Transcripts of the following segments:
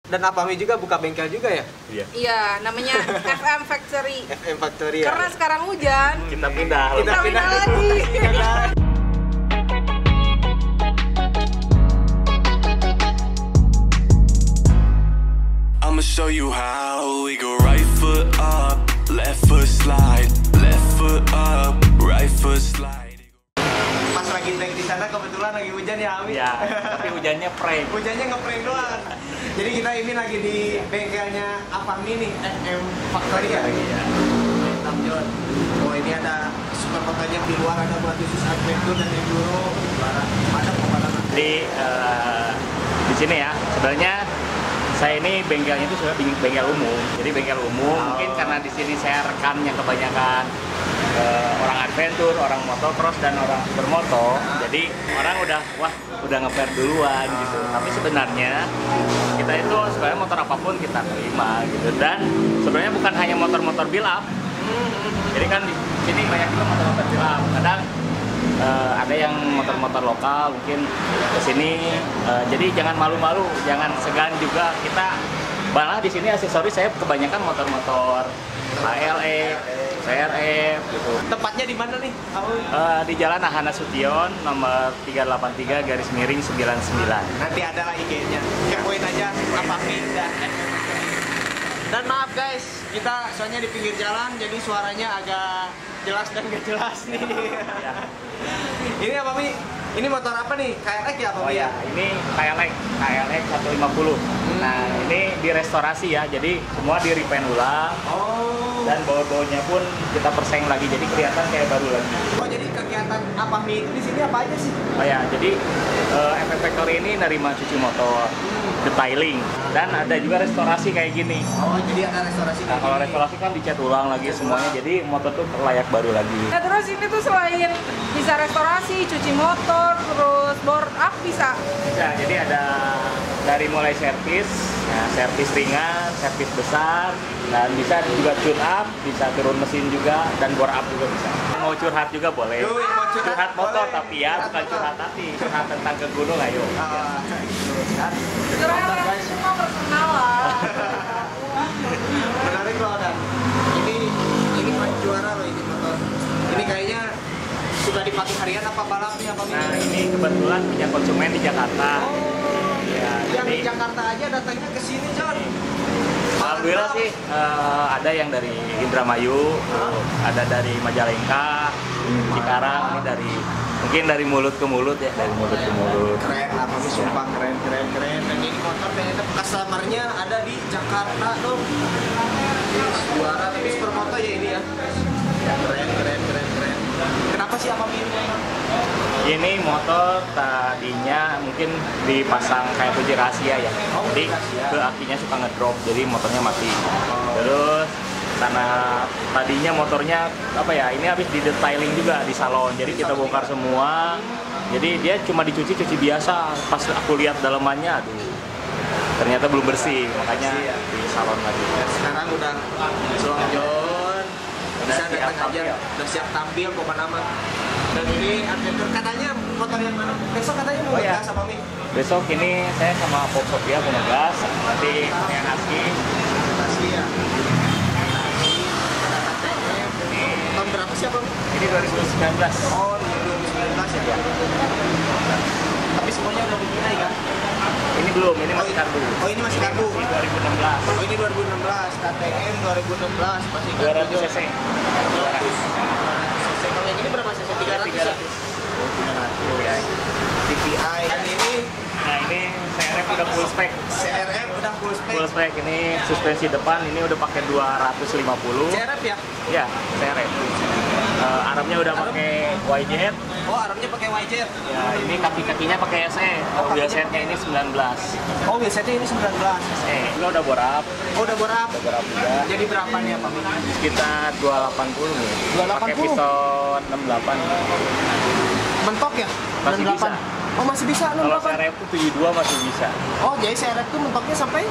Dan Apami juga buka bengkel juga ya? Iya. Iya, namanya FM Factory. FM Factory ya? Karena sekarang hujan, Kita pindah. kita pindah lagi. I'ma show you how we go right foot up, left foot slide, left foot up, right foot slide. Pas lagi break di sana kebetulan lagi hujan ya Ami? Ya, tapi hujannya prank. Hujannya nge-prank doang. Jadi kita ini lagi di bengkelnya Apami nih, FM Factory ya? Iya. Mantap John. Oh ini ada supermotonya di luar, ada buat khusus adventure dan enduro. Ada kemana? Jadi di sini ya, sebenarnya saya ini bengkelnya itu sebenarnya bengkel umum. Jadi bengkel umum, mungkin karena di sini saya rekamnya kebanyakan orang adventure, orang motocross dan orang supermoto. Jadi orang udah nge-pair duluan gitu. Tapi sebenarnya kita itu sebenarnya motor apapun kita terima gitu. Dan sebenarnya bukan hanya motor-motor build up. Jadi kan di sini banyak juga motor-motor build up. Kadang ada yang motor-motor lokal mungkin ke sini. Jadi jangan malu-malu, jangan segan juga. Kita malah di sini aksesoris saya kebanyakan motor-motor HLE, CRF gitu. Tempatnya di mana nih? Di Jalan Ahana Sution nomor 383/99. Nanti ada lah IG-nya. Kepoin aja Apami dan FM Factory. Dan maaf guys, kita soalnya di pinggir jalan jadi suaranya agak jelas dan gak jelas nih. Ya. Ini apa Mi? Ini motor apa nih? KLX ya apa Oh Mi ya, ini KLX 150. Nah, ini direstorasi ya, jadi semua di repaint ulang. Oh. Dan bau-baunya pun kita perseng lagi, jadi kelihatan kayak baru lagi. Oh jadi kegiatan Apami itu di sini apa aja sih? Oh ya, jadi FM Factory ini nerima cuci motor, detailing, dan ada juga restorasi kayak gini. Oh jadi ada restorasi. Nah, kalau restorasi kan dicat ulang lagi semuanya, jadi motor tuh layak baru lagi. Nah, terus ini tuh selain bisa restorasi, cuci motor, terus board up bisa. Bisa, jadi ada dari mulai servis, nah, servis ringan, servis besar, dan bisa juga tune up, bisa turun mesin juga, dan bore up juga bisa. Mau curhat juga boleh. Yuk, mau curhat motor boleh. tapi ya, bukan curhat hati, curhat tentang ke gunung ayo. Curhat semua personal lah. Menarik loh Dan. Ini juara loh ini motor. Ini kayaknya sudah dipakai harian apa balap nih apa Mi? Nah, ini kebetulan punya konsumen di Jakarta. Ya, Yang di jadi Jakarta aja datangnya ke sini John. alhamdulillah sih ada yang dari Indramayu, ada dari Majalengka, Cikarang, ini dari mungkin dari mulut ke mulut ya, dari mulut ke mulut. Keren lah Mami, sumpah keren. Dan ini motor ternyata bekas lamarnya ada di Jakarta tuh. Juara tapi supermoto ya ini ya. Keren. Kenapa sih apa Mi? Ini motor tadinya mungkin dipasang kayak Fuji Rahasia ya, jadi ke akinya suka ngedrop, jadi motornya mati. Terus karena tadinya motornya apa ya, ini habis di detailing juga di salon, jadi kita bongkar semua. Jadi dia cuma dicuci biasa. Pas aku lihat dalamannya, aduh, ternyata belum bersih, makanya di salon lagi. Dan sekarang udah Long John bisa siap datang aja, tampil. udah siap tampil ke mana-mana. Dan ini adventure katanya motor yang mana? Besok katanya mau Oh, iya. ngegas apa Mi? Besok ini saya sama Pop Sofia mau ngegas, nanti yang Husky. Pasti ya. Tahun berapa sih apa Mi? Ini 2019. Oh, 2019 ya? Tapi semuanya udah dimulai kan? Ini belum, ini masih karbu. Oh, ini masih karbu. Ini 2016. Oh, ini 2016. KTM 2016 masih karbu. 200 cc. 200 cc. Kalau yang ini berapa cc? 300 ya? 300. Ya. DPI. Dan ini Nah, ini CRF udah full spec. CRF udah full spec. Full spec ini suspensi depan ini udah pakai 250. CRF ya? Ya, CRF. Armnya udah pakai YZ. Oh, armnya pakai YZ. Ya, ini kaki-kakinya pakai SE. Oh, wheelsetnya ini 19. Oh, biasanya ini 19. SE. Juga udah bore up. Oh, udah borap. Udah bore up juga. Jadi berapa nih apa Mi? Sekitar 280 nih. 280. Pakai piston 68. Mentok ya? Masih 68. bisa. Oh, masih bisa Kalau 68. CRF itu 72 masih bisa. Oh, jadi CRF tuh mentoknya sampai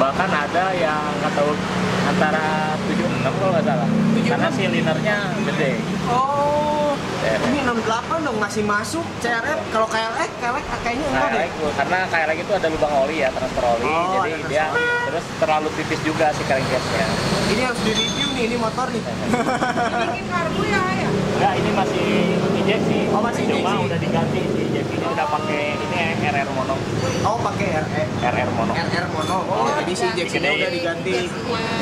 Bahkan ada yang nggak tahu antara 76 kalau nggak salah. 76. Karena silinernya gede. oh, Ini 68 dong, masih masuk CRF. Kalau KLX kayaknya enggak deh. Karena KLX itu ada lubang oli ya, transfer oli, Oh, jadi ada dia transfer oli. terus terlalu tipis juga si crankcase-nya. Ini harus di-review nih, ini motor nih. Bikin karbu ya, ya. Enggak, ini masih injeksi. Oh, masih Cuma injeksi. udah diganti si injeksinya, udah pakai ini RR mono. Oh, pakai RR mono. RR mono. Oh, jadi si injeksinya Digedein. udah diganti.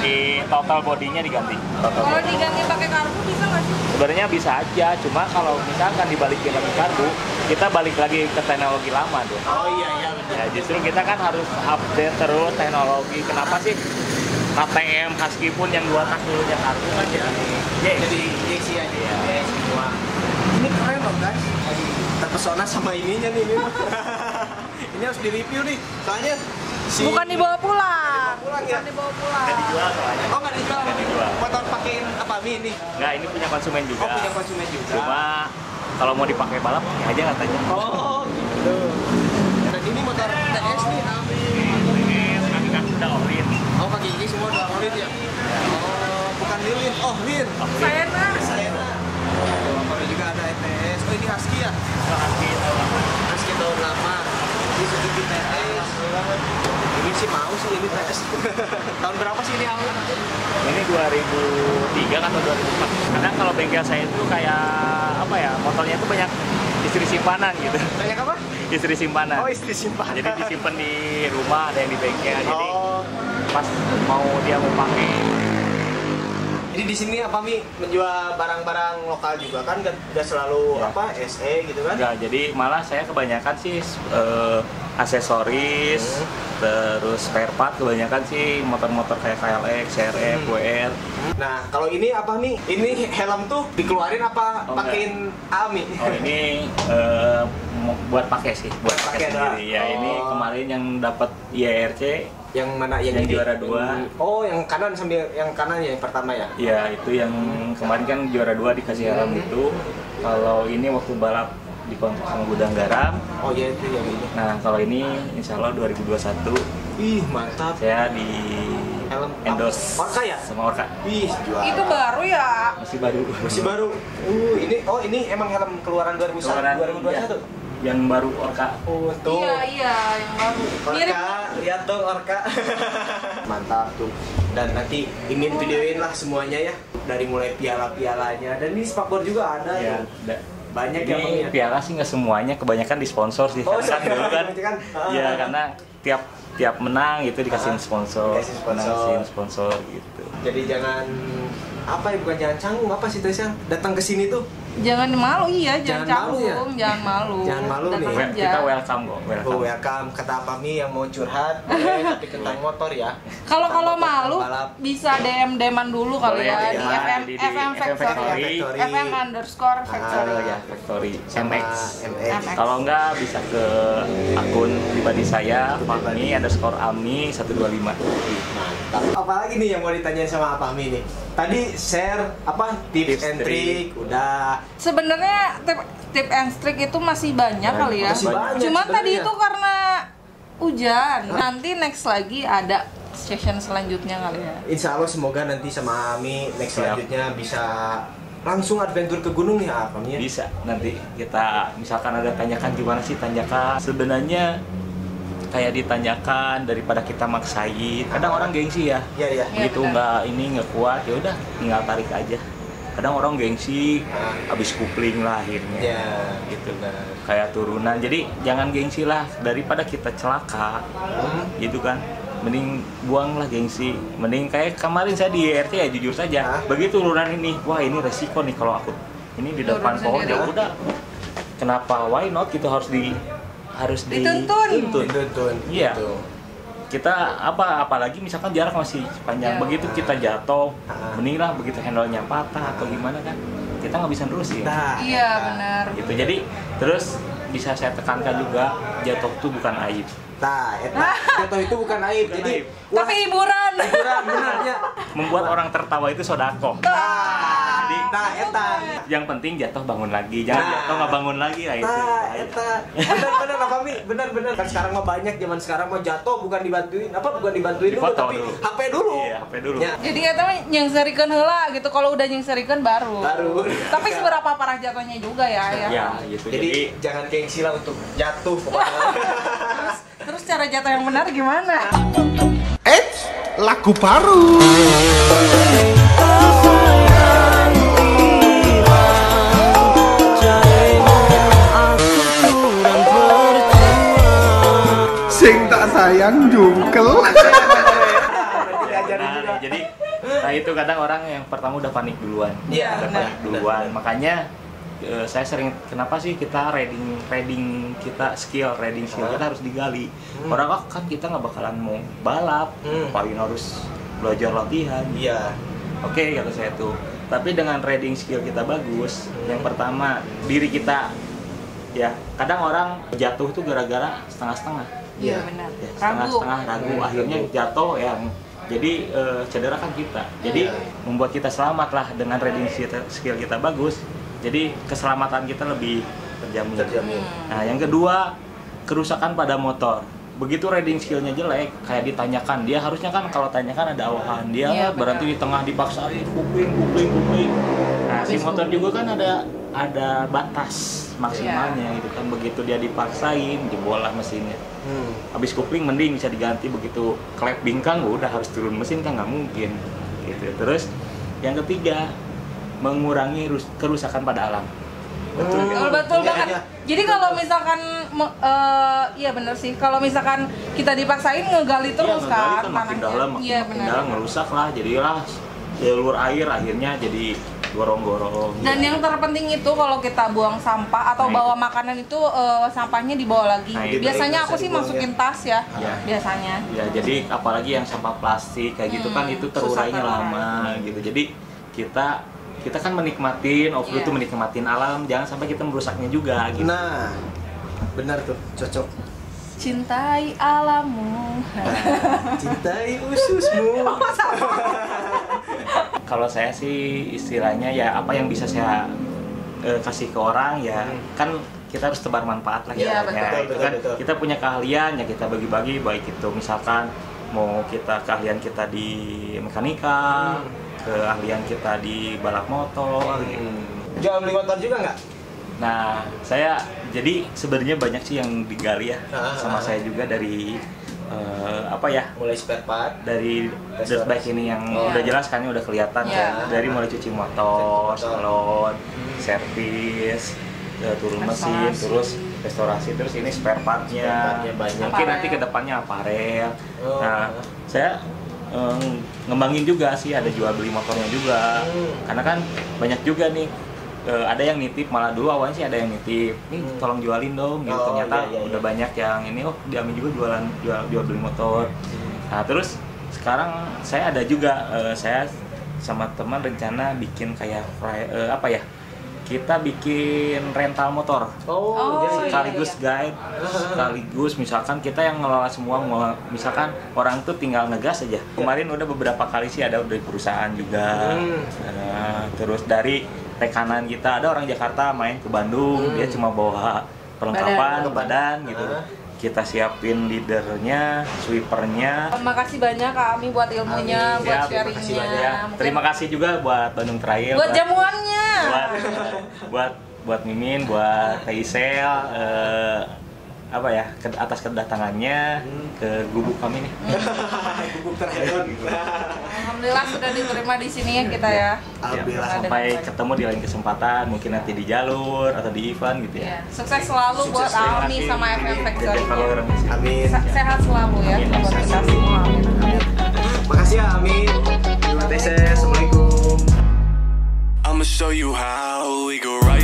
Di total bodinya diganti. Total Kalau body. diganti pakai karbu bisa nggak sih? Sebenarnya bisa aja, cuma kalau misalkan dibalikin lagi karbu, kita balik lagi ke teknologi lama dong. Oh iya benar. Ya justru kita kan harus update terus teknologi. Kenapa sih KTM Husky pun yang 2 tak dulunya karbu kan Jadi injeksi aja ya. Semua. Ini keren loh guys. Terpesona sama ininya nih ini. Ini harus di-review nih. Soalnya Bukan dibawa pulang. pulang ya? Bukan dibawa pulang. nggak dijual soalnya. Oh nggak dijual. Nggak dijual. Motor pakein apa mini? Nggak, ini punya konsumen juga. Oh punya konsumen juga. Cuma kalau mau dipakai balap ya aja katanya. Oh gitu. Dan ini motor TS nih Ami. Kaki-kaki udah orin. Oh kaki ini semua udah orin ya? Oh bukan lilin. Oh lin. Saya Saya kalau juga ada ETS. Oh ini Husky ya? Husky tahun 8. Ini Suzuki TS. Ini sih mau sih ini TS. Tahun berapa sih ini awal? Ini 2003 atau 2004. Kadang kalau bengkel saya itu kayak apa ya, motornya itu banyak istri simpanan gitu. Banyak apa? Istri simpanan. Oh istri simpanan. Jadi disimpan di rumah, ada yang di bengkel. Jadi Oh. pas mau dia mau pakai. Jadi di sini apa Mi menjual barang-barang lokal juga kan nggak selalu Ya. apa SE gitu kan? Enggak, jadi malah saya kebanyakan sih aksesoris, terus spare part kebanyakan sih motor-motor kayak KLX, CRF, WR. Nah kalau ini apa Mi? Ini helm tuh dikeluarin apa Oh, pakein Ami? Oh ini buat pakai sih, buat pakai Pakai sendiri. dah. Ya ini Oh. kemarin yang dapat IRC, Yang mana yang yang ini? juara 2. Oh yang kanan sambil yang kanan ya yang pertama ya? Ya itu yang kemarin kan juara 2 dikasih helm itu. Kalau ini waktu balap dikontrak sama Gudang Garam. Oh ya itu yang ini. Nah kalau ini insya Allah 2021 Ih mantap. saya di Helm endorse Orca ya? sama Orca. Ih juara. itu baru ya. Masih baru. Masih baru. Ini emang helm keluaran 2001 Keluaran 2021. yang baru Orca. Oh tuh. Iya yang baru. Mirip. Orca, lihat dong Orca. Mantap tuh. Dan nanti ingin videoin lah semuanya ya. Dari mulai piala-pialanya. Dan ini spakbor juga ada Ya, ya. Banyak ya Bang ini ya. piala sih nggak semuanya, kebanyakan disponsor sih. Oh, Karena kan dulu kan, kebanyakan. ya karena tiap menang itu dikasih sponsor, Dikasih sponsor. sponsor gitu. Jadi jangan apa ya bukan jangan canggung apa sih tuh Sang? Datang ke sini tuh. Jangan malu iya, jangan Jangan malu ya? canggung, jangan malu. Jangan malu Datang nih. aja. Kita welcome kok, welcome. Oh, welcome. Kata Pami yang mau curhat, boleh tapi tentang motor ya. Kalau Tentang motor, malu balap. bisa DM-an dulu kali Boleh, ya ya. di Di FM Factory. Factory. FM_Factory. Ya, Factory MX. MX. Kalau enggak bisa ke akun pribadi saya, Fahmi_Ami125. Mantap. Apalagi nih yang mau ditanyain sama Pami nih? Tadi share apa tips and trick udah. Sebenarnya tip and trick itu masih banyak kali ya. Masih banyak Cuman sebenarnya. tadi itu karena hujan. Nanti next lagi ada session selanjutnya kali ya. Insya Allah semoga nanti sama Ami next Siap. selanjutnya bisa langsung adventure ke gunung nih apa Ami? Bisa nanti kita misalkan ada tanyakan gimana sih tanjakan. Sebenarnya kayak ditanyakan daripada kita maksain. Kadang orang gengsi ya. Iya iya. Iya, Gitu benar. nggak kuat ya udah tinggal tarik aja. Kadang orang gengsi habis kupling lah akhirnya. Ya. Gitu kan. Kayak turunan. Jadi jangan gengsi lah daripada kita celaka. Gitu kan. Mending buanglah gengsi. Mending kayak kemarin saya di ERT ya jujur saja. Begitu turunan ini, wah ini resiko nih kalau aku ini di depan Turun pohon sendiri. ya udah. Kenapa why not gitu harus Dituntun. Tuntun. Iya. Gitu. Kita apalagi misalkan jarak masih panjang, Ya. begitu kita jatuh, Ah. mending lah begitu handle-nya patah atau gimana kan, kita nggak bisa terusin. Nah, Iya benar. Gitu. Jadi terus bisa saya tekankan juga jatuh itu bukan aib. Nah, jatuh itu bukan aib. Bukan Jadi aib. wah, Tapi hiburan. hiburan benar ya. Membuat orang tertawa itu sodako. Nah, Nah, eta. Yang penting jatuh bangun lagi, jangan jatuh nggak bangun lagi lah itu. Nah, eta. Bener apa Mi? Bener. Kan sekarang mah banyak zaman sekarang mah jatuh bukan dibantuin dulu Dipoto tapi dulu. HP dulu. Iya, HP dulu. Ya. Jadi eta mah nyengsarikeun heula gitu. Kalau udah nyengsarikeun baru. Tapi Ya. seberapa parah jatuhnya juga ya. Ya, gitu. Jadi jangan gengsi lah untuk jatuh pokoknya. Terus cara jatuh yang benar gimana? Lagu baru. Sing tak sayang jungkel. Nah itu kadang orang yang pertama udah panik duluan. Iya, Udah benar, panik duluan. benar. Makanya saya sering kenapa sih kita reading kita reading skill kita harus digali. Orang kan kita nggak bakalan mau balap, paling harus belajar latihan. Iya. Oke, kata saya tuh. Tapi dengan reading skill kita bagus, yang pertama diri kita ya kadang orang jatuh tuh gara-gara setengah-setengah. Iya Iya. benar. Ya, setengah-setengah ragu, akhirnya jatuh yang jadi cedera kan kita. Jadi membuat kita selamat lah dengan reading skill kita bagus. Jadi keselamatan kita lebih terjamin. Nah, yang kedua, kerusakan pada motor. Begitu reading skillnya jelek, kayak ditanyakan, dia harusnya kan kalau tanyakan ada awahan, dia Iya, berarti di tengah dipaksain, kupling. Nah, si motor juga kan ada batas maksimalnya gitu kan. Begitu dia dipaksain, jebol lah mesinnya. Habis kupling mending bisa diganti, begitu klep bingkang udah harus turun mesin kan nggak mungkin gitu. Terus yang ketiga, mengurangi kerusakan pada alam. Betul Iya, banget. iya. Jadi kalau misalkan iya benar sih. Kalau misalkan kita dipaksain ngegali terus ngegali kan makin dalam, Iya makin benar. dalam ngerusak lah, jadilah jalur air akhirnya jadi gorong-gorong. Dan yang terpenting itu kalau kita buang sampah atau Nah, bawa makanan itu sampahnya dibawa lagi. Nah, itu Biasanya bisa aku sih dibuang, masukin ya. tas ya. Ya. Biasanya. Ya, jadi apalagi yang sampah plastik kayak gitu kan itu susah terurainya terurai. lama gitu. Jadi kita kan menikmatin, Iya. itu menikmatin alam, jangan sampai kita merusaknya juga gitu. Nah, benar tuh, cocok. Cintai alammu. Cintai ususmu. Kalau saya sih istilahnya ya apa yang bisa saya kasih ke orang ya kan kita harus tebar manfaat lah Iya, istilahnya. betul, Itu betul, kan betul. kita punya keahlian ya kita bagi-bagi, baik itu misalkan mau kita keahlian kita di mekanika, keahlian kita di balap motor gitu. Jual beli motor juga nggak? Nah, saya jadi sebenarnya banyak sih yang digali ya sama saya juga dari Mulai spare part. dari dirt bike ini yang Oh. udah jelas kan udah kelihatan Iya. kan, dari mulai cuci motor, Cuci motor. salon, servis, turun mesin, Restorasi. terus restorasi, terus ini spare partnya. Spare partnya banyak. Mungkin nanti Aparel. kedepannya aparel. Oh. Nah, saya ngembangin juga sih, ada jual beli motornya juga. Karena kan banyak juga nih. Ada yang nitip, malah dulu awalnya sih ada yang nitip, nih tolong jualin dong gitu. Oh, Ternyata iya, iya, udah iya. banyak yang ini, oh diamin juga jual beli motor. Nah terus sekarang saya ada juga, saya sama teman rencana bikin kayak kita bikin rental motor. Oh, jadi Sekaligus guide, sekaligus misalkan kita yang ngelola semua, misalkan orang tuh tinggal ngegas aja. Kemarin udah beberapa kali sih ada dari perusahaan juga. Terus dari rekanan kita ada orang Jakarta main ke Bandung, dia cuma bawa perlengkapan badan gitu. Kita siapin leadernya, sweepernya. Makasih banyak Kak Ami buat ilmunya, Amin. buat Siap, terima kasih sharingnya. banyak. Mungkin Terima kasih juga buat Bandung Trail. buat jamuannya. buat Mimin, buat Taisel, atas kedatangannya ke gubuk kami nih. Gubuk terhebat. Alhamdulillah sudah diterima di sini ya kita ya. Alhamdulillah. Ada Sampai dengan baik. ketemu di lain kesempatan, mungkin nanti di jalur atau di event gitu Iya. ya. Sukses selalu buat Sukses, Ami sama FM Factory. Amin. Sehat selalu ya Amin. buat kita semua. Amin. Makasih ya Amin. Terima kasih. Assalamualaikum. I'ma show you how we go right